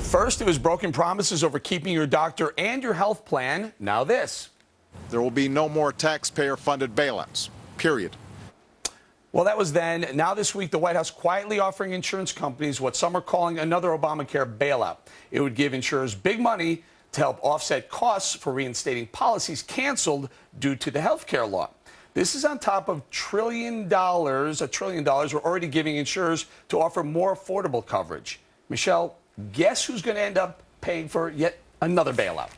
First, it was broken promises over keeping your doctor and your health plan. Now this. There will be no more taxpayer-funded bailouts, period. Well, that was then. Now this week, the White House quietly offering insurance companies what some are calling another Obamacare bailout. It would give insurers big money to help offset costs for reinstating policies canceled due to the health care law. This is on top of $1 trillion we're already giving insurers to offer more affordable coverage. Michelle, guess who's going to end up paying for yet another bailout?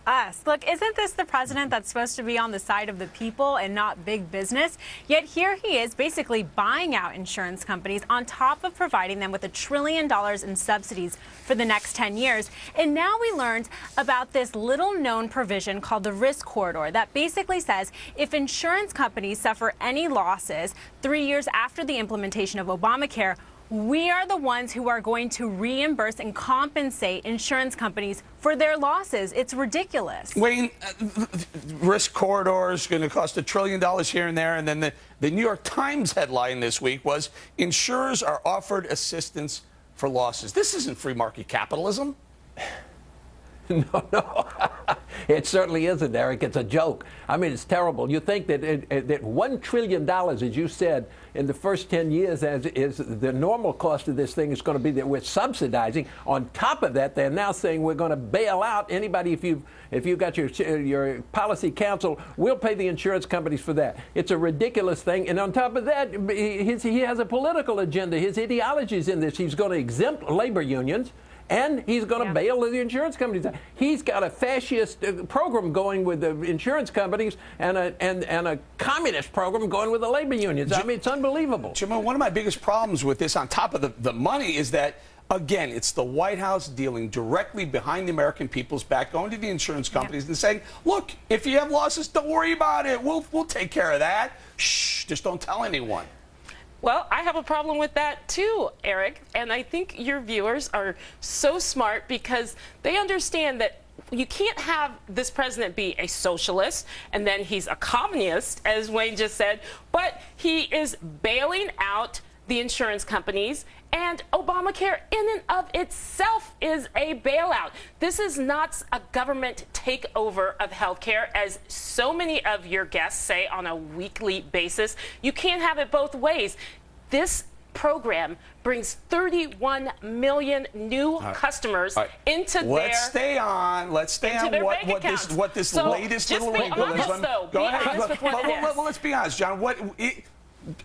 Us. Look, isn't this the president that's supposed to be on the side of the people and not big business? Yet here he is basically buying out insurance companies on top of providing them with $1 trillion in subsidies for the next 10 years. And now we learned about this little-known provision called the risk corridor that basically says if insurance companies suffer any losses 3 years after the implementation of Obamacare, we are the ones who are going to reimburse and compensate insurance companies for their losses. It's ridiculous. Wayne, risk corridor is going to cost $1 trillion here and there. And then the New York Times headline this week was insurers are offered assistance for losses. This isn't free market capitalism. No. It certainly isn't, Eric. It's a joke. I mean, it's terrible. You think that that $1 trillion, as you said, in the first 10 years, as is the normal cost of this thing is going to be that we're subsidizing. On top of that, they're now saying we're going to bail out anybody if you got your policy canceled. We'll pay the insurance companies for that. It's a ridiculous thing. And on top of that, he has a political agenda. His ideology is in this. He's going to exempt labor unions. And he's going to bail the insurance companies out. He's got a fascist program going with the insurance companies and a communist program going with the labor unions. I mean, it's unbelievable. Jim, one of my biggest problems with this, on top of the money, is that, again, it's the White House dealing directly behind the American people's back, going to the insurance companies and saying, look, if you have losses, don't worry about it. We'll take care of that. Shh, just don't tell anyone. Well, I have a problem with that too, Eric, and I think your viewers are so smart because they understand that you can't have this president be a socialist and then he's a communist, as Wayne just said, but he is bailing out the insurance companies, and Obamacare in and of itself is a bailout. This is not a government takeover of health care, as so many of your guests say on a weekly basis. You can't have it both ways. This program brings 31 million new customers into Let's stay on what this latest little wrinkle is. Go ahead. Well, let's be honest, John. What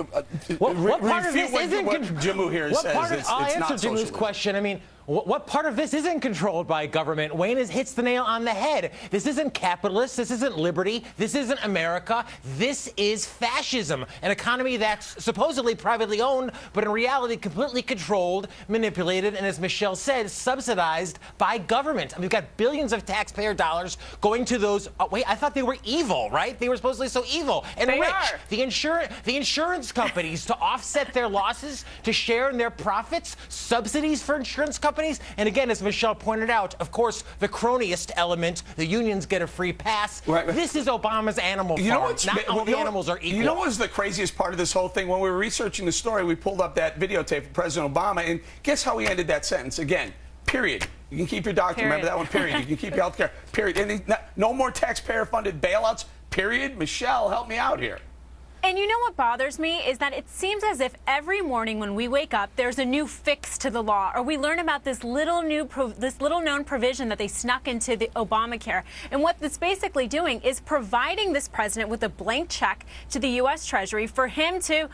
part of this isn't Jamu says? I'll answer Jamu's question. I mean, what part of this isn't controlled by government? Wayne hits the nail on the head. This isn't capitalist. This isn't liberty. This isn't America. This is fascism, an economy that's supposedly privately owned, but in reality completely controlled, manipulated, and as Michelle said, subsidized by government. I mean, we've got billions of taxpayer dollars going to those. Wait, I thought they were evil, right? They were supposedly so evil and they rich. Are. The insurance companies to offset their losses, to share in their profits, subsidies for insurance companies. And again, as Michelle pointed out, of course, the cronyist element, the unions get a free pass. Right. This is Obama's animal farm. Not all the animals are equal. You know what was the craziest part of this whole thing? When we were researching the story, we pulled up that videotape of President Obama, and guess how he ended that sentence? Again, period. You can keep your doctor. Period. Remember that one? Period. You can keep your health care. Period. And no more taxpayer-funded bailouts. Period. Michelle, help me out here. And you know what bothers me is that it seems as if every morning when we wake up, there's a new fix to the law, or we learn about this little known provision that they snuck into the Obamacare. And what it's basically doing is providing this president with a blank check to the U.S. Treasury for him to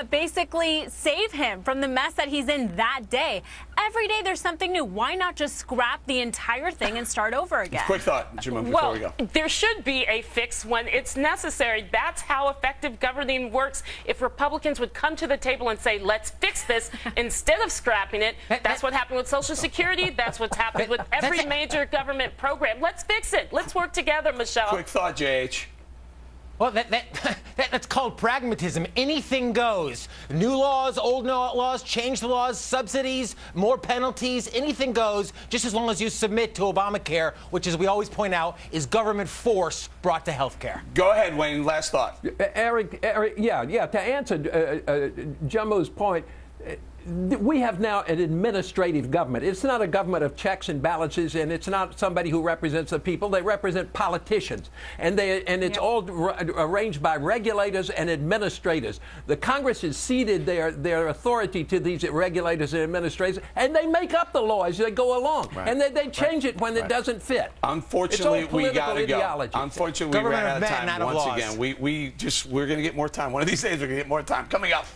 basically save him from the mess that he's in that day. Every day there's something new. Why not just scrap the entire thing and start over again? Quick thought, Jim, before we go. There should be a fix when it's necessary. That's how effective governing works. If Republicans would come to the table and say, let's fix this instead of scrapping it, that's what happened with Social Security. That's what's happened with every major government program. Let's fix it. Let's work together, Michelle. Quick thought, JH. Well, that's called pragmatism. Anything goes. New laws, old laws, change the laws, subsidies, more penalties, anything goes, just as long as you submit to Obamacare, which, as we always point out, is government force brought to health care. Go ahead, Wayne. Last thought. Eric, yeah. To answer Jamu's point, we have now an administrative government. It's not a government of checks and balances, and it's not somebody who represents the people. They represent politicians, and it's all arranged by regulators and administrators. The Congress has ceded their authority to these regulators and administrators, and they make up the law as they go along, and they change it when it doesn't fit. Unfortunately, we got to go. Ideology. Unfortunately, we ran out of time once again. We're going to get more time. One of these days, we're going to get more time. Coming up.